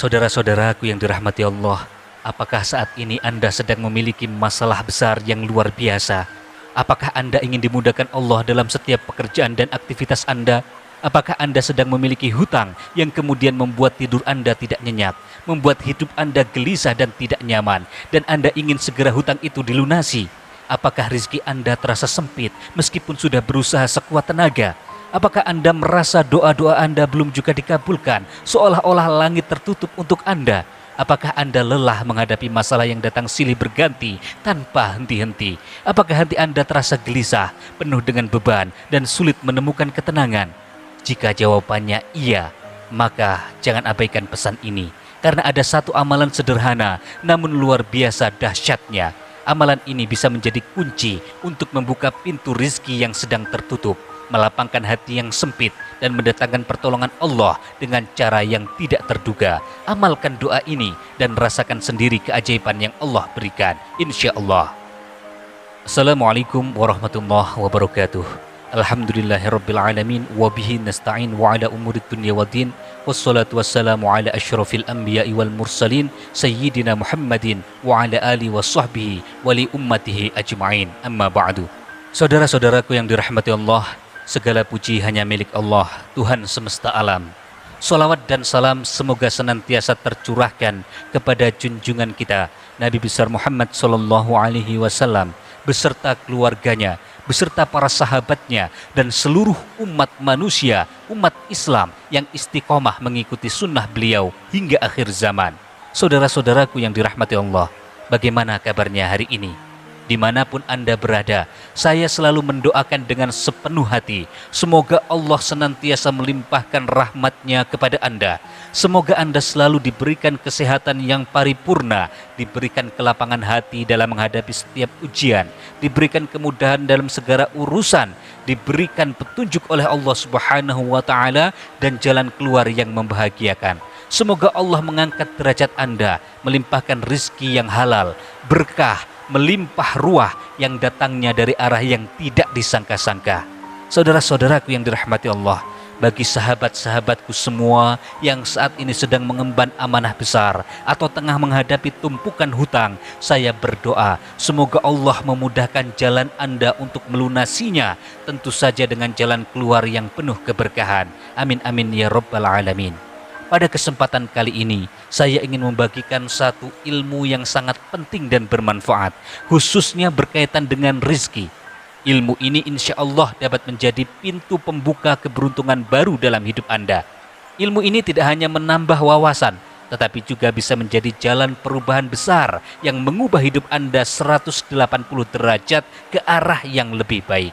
Saudara-saudaraku yang dirahmati Allah, apakah saat ini Anda sedang memiliki masalah besar yang luar biasa? Apakah Anda ingin dimudahkan Allah dalam setiap pekerjaan dan aktivitas Anda? Apakah Anda sedang memiliki hutang yang kemudian membuat tidur Anda tidak nyenyak, membuat hidup Anda gelisah dan tidak nyaman, dan Anda ingin segera hutang itu dilunasi? Apakah rezeki Anda terasa sempit meskipun sudah berusaha sekuat tenaga? Apakah Anda merasa doa-doa Anda belum juga dikabulkan, seolah-olah langit tertutup untuk Anda? Apakah Anda lelah menghadapi masalah yang datang silih berganti tanpa henti-henti? Apakah hati Anda terasa gelisah, penuh dengan beban, dan sulit menemukan ketenangan? Jika jawabannya iya, maka jangan abaikan pesan ini. Karena ada satu amalan sederhana, namun luar biasa dahsyatnya. Amalan ini bisa menjadi kunci untuk membuka pintu rizki yang sedang tertutup, melapangkan hati yang sempit, dan mendatangkan pertolongan Allah dengan cara yang tidak terduga. Amalkan doa ini dan rasakan sendiri keajaiban yang Allah berikan, insya Allah. Assalamualaikum warahmatullahi wabarakatuh. Alhamdulillahirrabbilalamin. Wabihi nasta'in wa ala umurid dunya wa din. Wassalatu wassalamu ala ashrafil anbiya'i wal mursalin Sayyidina Muhammadin wa ala alihi wa sahbihi wa li ummatihi ajma'in. Amma ba'du. Saudara-saudaraku yang dirahmati Allah, segala puji hanya milik Allah, Tuhan semesta alam. Salawat dan salam semoga senantiasa tercurahkan kepada junjungan kita Nabi besar Muhammad sallallahu alaihi wasallam beserta keluarganya, beserta para sahabatnya, dan seluruh umat manusia, umat Islam yang istiqomah mengikuti sunnah beliau hingga akhir zaman. Saudara-saudaraku yang dirahmati Allah, bagaimana kabarnya hari ini? Dimanapun Anda berada, saya selalu mendoakan dengan sepenuh hati. Semoga Allah senantiasa melimpahkan rahmatnya kepada Anda. Semoga Anda selalu diberikan kesehatan yang paripurna, diberikan kelapangan hati dalam menghadapi setiap ujian, diberikan kemudahan dalam segala urusan, diberikan petunjuk oleh Allah Subhanahu wa Ta'ala, dan jalan keluar yang membahagiakan. Semoga Allah mengangkat derajat Anda, melimpahkan rizki yang halal, berkah, melimpah ruah yang datangnya dari arah yang tidak disangka-sangka. Saudara-saudaraku yang dirahmati Allah, bagi sahabat-sahabatku semua yang saat ini sedang mengemban amanah besar atau tengah menghadapi tumpukan hutang, saya berdoa semoga Allah memudahkan jalan Anda untuk melunasinya, tentu saja dengan jalan keluar yang penuh keberkahan. Amin amin ya rabbal alamin. Pada kesempatan kali ini, saya ingin membagikan satu ilmu yang sangat penting dan bermanfaat, khususnya berkaitan dengan rizki. Ilmu ini insya Allah dapat menjadi pintu pembuka keberuntungan baru dalam hidup Anda. Ilmu ini tidak hanya menambah wawasan, tetapi juga bisa menjadi jalan perubahan besar yang mengubah hidup Anda 180 derajat ke arah yang lebih baik.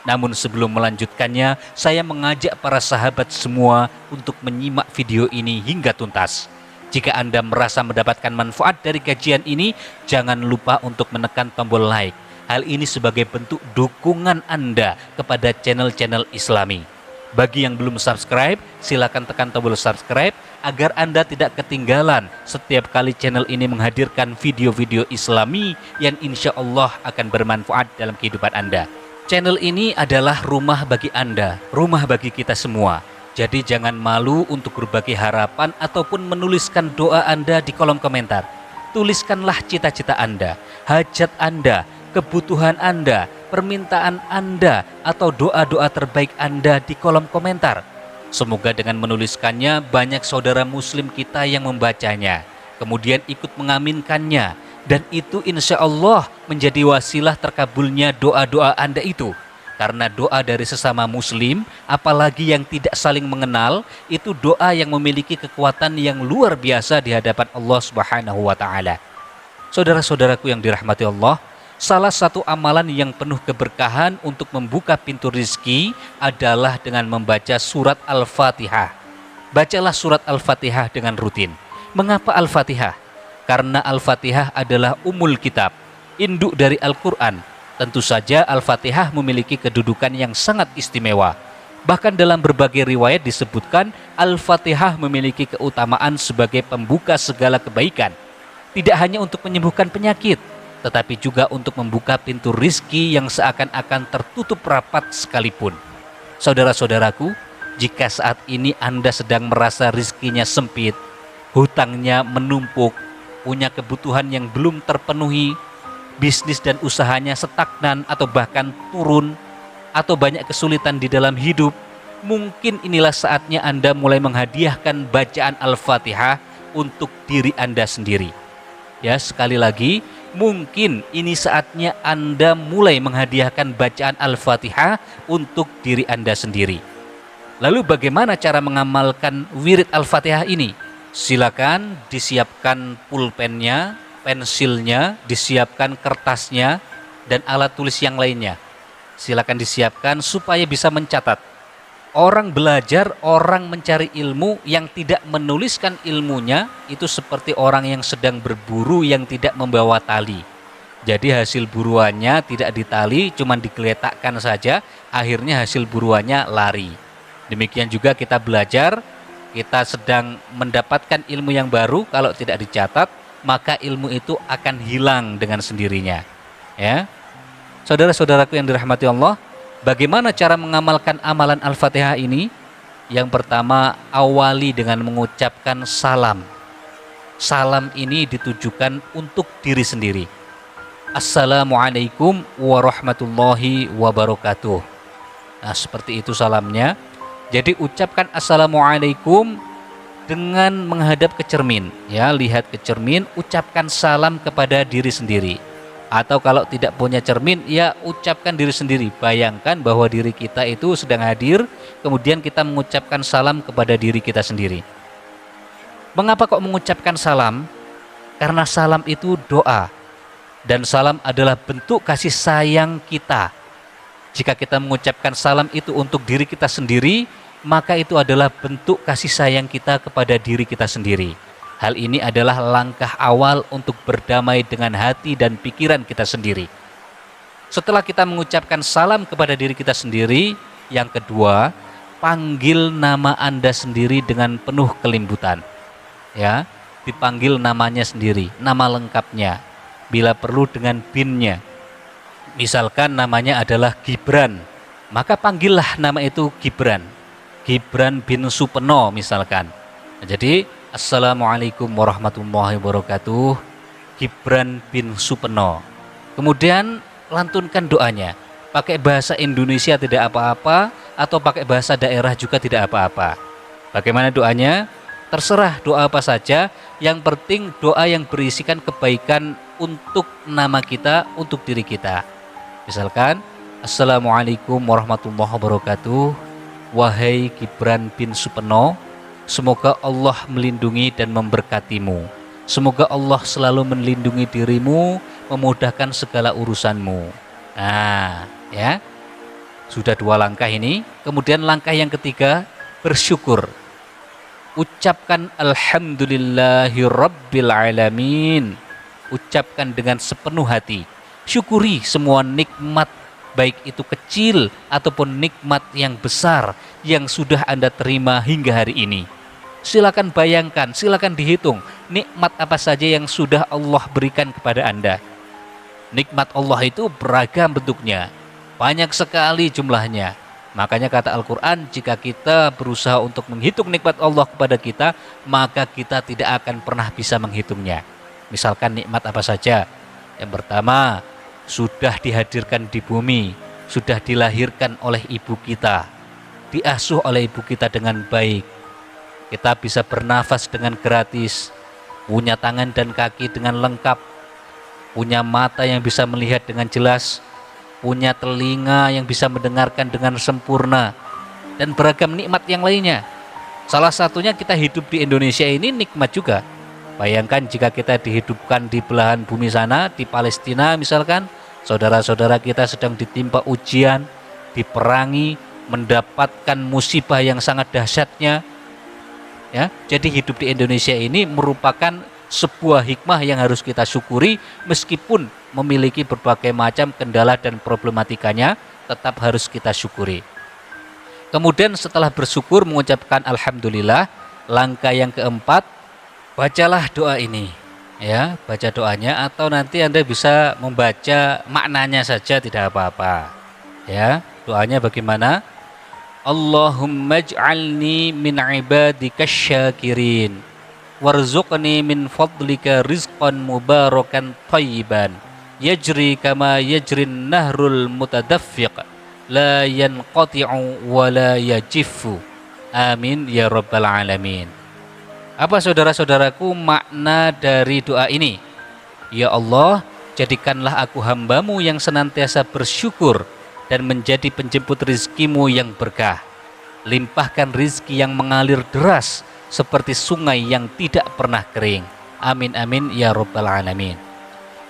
Namun sebelum melanjutkannya, saya mengajak para sahabat semua untuk menyimak video ini hingga tuntas. Jika Anda merasa mendapatkan manfaat dari kajian ini, jangan lupa untuk menekan tombol like. Hal ini sebagai bentuk dukungan Anda kepada channel-channel Islami. Bagi yang belum subscribe, silakan tekan tombol subscribe agar Anda tidak ketinggalan setiap kali channel ini menghadirkan video-video Islami yang insya Allah akan bermanfaat dalam kehidupan Anda. Channel ini adalah rumah bagi Anda, rumah bagi kita semua. Jadi jangan malu untuk berbagi harapan ataupun menuliskan doa Anda di kolom komentar. Tuliskanlah cita-cita Anda, hajat Anda, kebutuhan Anda, permintaan Anda, atau doa-doa terbaik Anda di kolom komentar. Semoga dengan menuliskannya banyak saudara muslim kita yang membacanya, kemudian ikut mengaminkannya. Dan itu insya Allah menjadi wasilah terkabulnya doa-doa Anda itu. Karena doa dari sesama muslim, apalagi yang tidak saling mengenal, itu doa yang memiliki kekuatan yang luar biasa di hadapan Allah Subhanahu wa Ta'ala. Saudara-saudaraku yang dirahmati Allah, salah satu amalan yang penuh keberkahan untuk membuka pintu rizki adalah dengan membaca surat Al-Fatihah. Bacalah surat Al-Fatihah dengan rutin. Mengapa Al-Fatihah? Karena Al-Fatihah adalah umul kitab, induk dari Al-Quran. Tentu saja Al-Fatihah memiliki kedudukan yang sangat istimewa. Bahkan dalam berbagai riwayat disebutkan Al-Fatihah memiliki keutamaan sebagai pembuka segala kebaikan. Tidak hanya untuk menyembuhkan penyakit, tetapi juga untuk membuka pintu rizki yang seakan-akan tertutup rapat sekalipun. Saudara-saudaraku, jika saat ini Anda sedang merasa rizkinya sempit, hutangnya menumpuk, punya kebutuhan yang belum terpenuhi, bisnis dan usahanya stagnan atau bahkan turun, atau banyak kesulitan di dalam hidup, mungkin inilah saatnya Anda mulai menghadiahkan bacaan Al-Fatihah untuk diri Anda sendiri. Ya, sekali lagi, mungkin ini saatnya Anda mulai menghadiahkan bacaan Al-Fatihah untuk diri Anda sendiri. Lalu bagaimana cara mengamalkan wirid Al-Fatihah ini? Silakan disiapkan pulpennya, pensilnya, disiapkan kertasnya, dan alat tulis yang lainnya. Silakan disiapkan supaya bisa mencatat. Orang belajar, orang mencari ilmu yang tidak menuliskan ilmunya itu seperti orang yang sedang berburu yang tidak membawa tali. Jadi hasil buruannya tidak ditali, cuma digeletakkan saja, akhirnya hasil buruannya lari. Demikian juga kita belajar, kita sedang mendapatkan ilmu yang baru, kalau tidak dicatat, maka ilmu itu akan hilang dengan sendirinya. Ya, saudara-saudaraku yang dirahmati Allah, bagaimana cara mengamalkan amalan Al-Fatihah ini? Yang pertama, awali dengan mengucapkan salam. Salam ini ditujukan untuk diri sendiri. Assalamualaikum warahmatullahi wabarakatuh. Nah, seperti itu salamnya. Jadi ucapkan Assalamualaikum dengan menghadap ke cermin. Ya, lihat ke cermin, ucapkan salam kepada diri sendiri. Atau kalau tidak punya cermin, ya ucapkan diri sendiri. Bayangkan bahwa diri kita itu sedang hadir, kemudian kita mengucapkan salam kepada diri kita sendiri. Mengapa kok mengucapkan salam? Karena salam itu doa. Dan salam adalah bentuk kasih sayang kita. Jika kita mengucapkan salam itu untuk diri kita sendiri, maka itu adalah bentuk kasih sayang kita kepada diri kita sendiri. Hal ini adalah langkah awal untuk berdamai dengan hati dan pikiran kita sendiri. Setelah kita mengucapkan salam kepada diri kita sendiri, yang kedua, panggil nama Anda sendiri dengan penuh kelembutan. Ya, dipanggil namanya sendiri, nama lengkapnya. Bila perlu dengan binnya. Misalkan namanya adalah Gibran, maka panggillah nama itu Gibran. Gibran bin Supeno misalkan. Jadi Assalamualaikum warahmatullahi wabarakatuh, Gibran bin Supeno. Kemudian lantunkan doanya. Pakai bahasa Indonesia tidak apa-apa, atau pakai bahasa daerah juga tidak apa-apa. Bagaimana doanya? Terserah doa apa saja, yang penting doa yang berisikan kebaikan untuk nama kita, untuk diri kita. Misalkan, Assalamualaikum warahmatullahi wabarakatuh, wahai Gibran bin Supeno, semoga Allah melindungi dan memberkatimu. Semoga Allah selalu melindungi dirimu, memudahkan segala urusanmu. Nah, ya, sudah dua langkah ini. Kemudian langkah yang ketiga, bersyukur. Ucapkan Alhamdulillahi Rabbil Alamin. Ucapkan dengan sepenuh hati. Syukuri semua nikmat, baik itu kecil ataupun nikmat yang besar yang sudah Anda terima hingga hari ini. Silakan bayangkan, silakan dihitung nikmat apa saja yang sudah Allah berikan kepada Anda. Nikmat Allah itu beragam bentuknya, banyak sekali jumlahnya. Makanya kata Al-Quran, jika kita berusaha untuk menghitung nikmat Allah kepada kita, maka kita tidak akan pernah bisa menghitungnya. Misalkan nikmat apa saja? Yang pertama, sudah dihadirkan di bumi, sudah dilahirkan oleh ibu kita, diasuh oleh ibu kita dengan baik. Kita bisa bernafas dengan gratis, punya tangan dan kaki dengan lengkap, punya mata yang bisa melihat dengan jelas, punya telinga yang bisa mendengarkan dengan sempurna, dan beragam nikmat yang lainnya. Salah satunya kita hidup di Indonesia ini nikmat juga. Bayangkan jika kita dihidupkan di belahan bumi sana, di Palestina misalkan, saudara-saudara kita sedang ditimpa ujian, diperangi, mendapatkan musibah yang sangat dahsyatnya. Ya, jadi hidup di Indonesia ini merupakan sebuah hikmah yang harus kita syukuri, meskipun memiliki berbagai macam kendala dan problematikanya, tetap harus kita syukuri. Kemudian setelah bersyukur mengucapkan Alhamdulillah, langkah yang keempat, bacalah doa ini. Ya, baca doanya, atau nanti Anda bisa membaca maknanya saja, tidak apa-apa. Ya, doanya bagaimana? Allahumma ij'alni min ibadikas syakirin. warzuqni min fadlika rizqan mubarakan thayyiban yajri kama yajrin nahrul mutadaffiq la yanqati'u wa la yajifu. Amin ya rabbal alamin. Apa saudara-saudaraku makna dari doa ini? Ya Allah, jadikanlah aku hambamu yang senantiasa bersyukur dan menjadi penjemput rizkimu yang berkah. Limpahkan rizki yang mengalir deras seperti sungai yang tidak pernah kering. Amin amin ya rabbal alamin.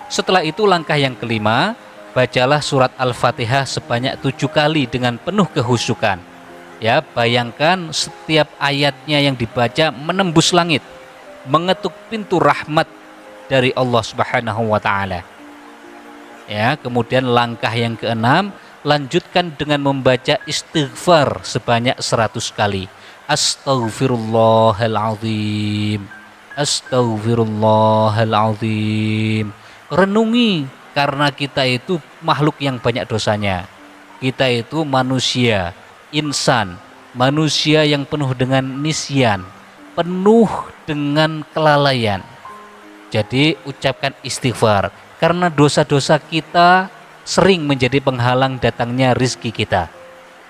Setelah itu langkah yang kelima, bacalah surat Al-Fatihah sebanyak 7 kali dengan penuh kehusukan. Ya, bayangkan setiap ayatnya yang dibaca menembus langit, mengetuk pintu rahmat dari Allah Subhanahu wa taala. Ya, kemudian langkah yang keenam, lanjutkan dengan membaca istighfar sebanyak 100 kali. Astaghfirullahaladzim. Astaghfirullahaladzim. Renungi, karena kita itu makhluk yang banyak dosanya. Kita itu manusia, insan, manusia yang penuh dengan nisyan, penuh dengan kelalaian. Jadi ucapkan istighfar, karena dosa-dosa kita sering menjadi penghalang datangnya rizki kita.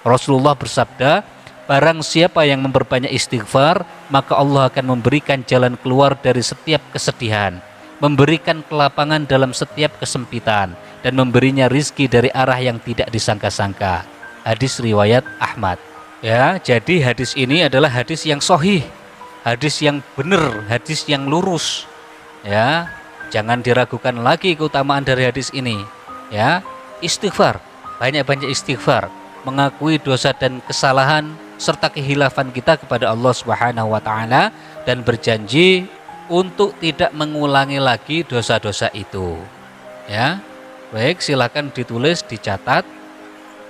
Rasulullah bersabda, barang siapa yang memperbanyak istighfar, maka Allah akan memberikan jalan keluar dari setiap kesedihan, memberikan kelapangan dalam setiap kesempitan, dan memberinya rizki dari arah yang tidak disangka-sangka. Hadis riwayat Ahmad. Ya, jadi hadis ini adalah hadis yang sahih, hadis yang benar, hadis yang lurus. Ya, jangan diragukan lagi keutamaan dari hadis ini. Ya, istighfar, banyak-banyak istighfar, mengakui dosa dan kesalahan serta kehilafan kita kepada Allah Subhanahu wa taala dan berjanji untuk tidak mengulangi lagi dosa-dosa itu. Ya. Baik, silakan ditulis, dicatat.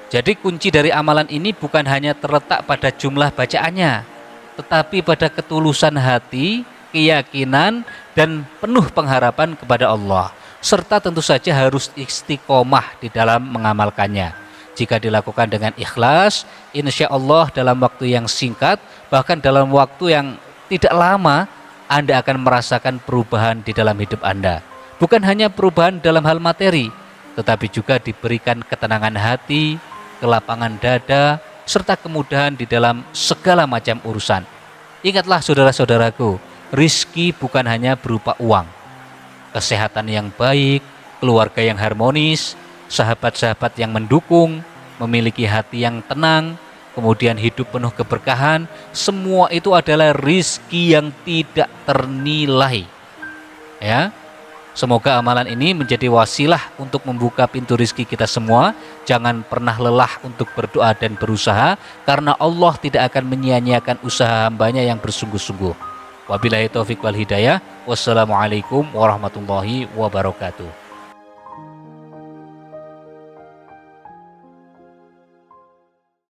Jadi kunci dari amalan ini bukan hanya terletak pada jumlah bacaannya, tetapi pada ketulusan hati, keyakinan, dan penuh pengharapan kepada Allah. Serta tentu saja harus istiqomah di dalam mengamalkannya. Jika dilakukan dengan ikhlas, insya Allah dalam waktu yang singkat, bahkan dalam waktu yang tidak lama, Anda akan merasakan perubahan di dalam hidup Anda. Bukan hanya perubahan dalam hal materi, tetapi juga diberikan ketenangan hati, kelapangan dada, serta kemudahan di dalam segala macam urusan. Ingatlah saudara-saudaraku, rizki bukan hanya berupa uang, kesehatan yang baik, keluarga yang harmonis, sahabat-sahabat yang mendukung, memiliki hati yang tenang, kemudian hidup penuh keberkahan. Semua itu adalah rizki yang tidak ternilai. Ya, semoga amalan ini menjadi wasilah untuk membuka pintu rizki kita semua. Jangan pernah lelah untuk berdoa dan berusaha, karena Allah tidak akan menyia-nyiakan usaha hambanya yang bersungguh-sungguh. Wabillahi taufiq wal hidayah. Wassalamualaikum warahmatullahi wabarakatuh.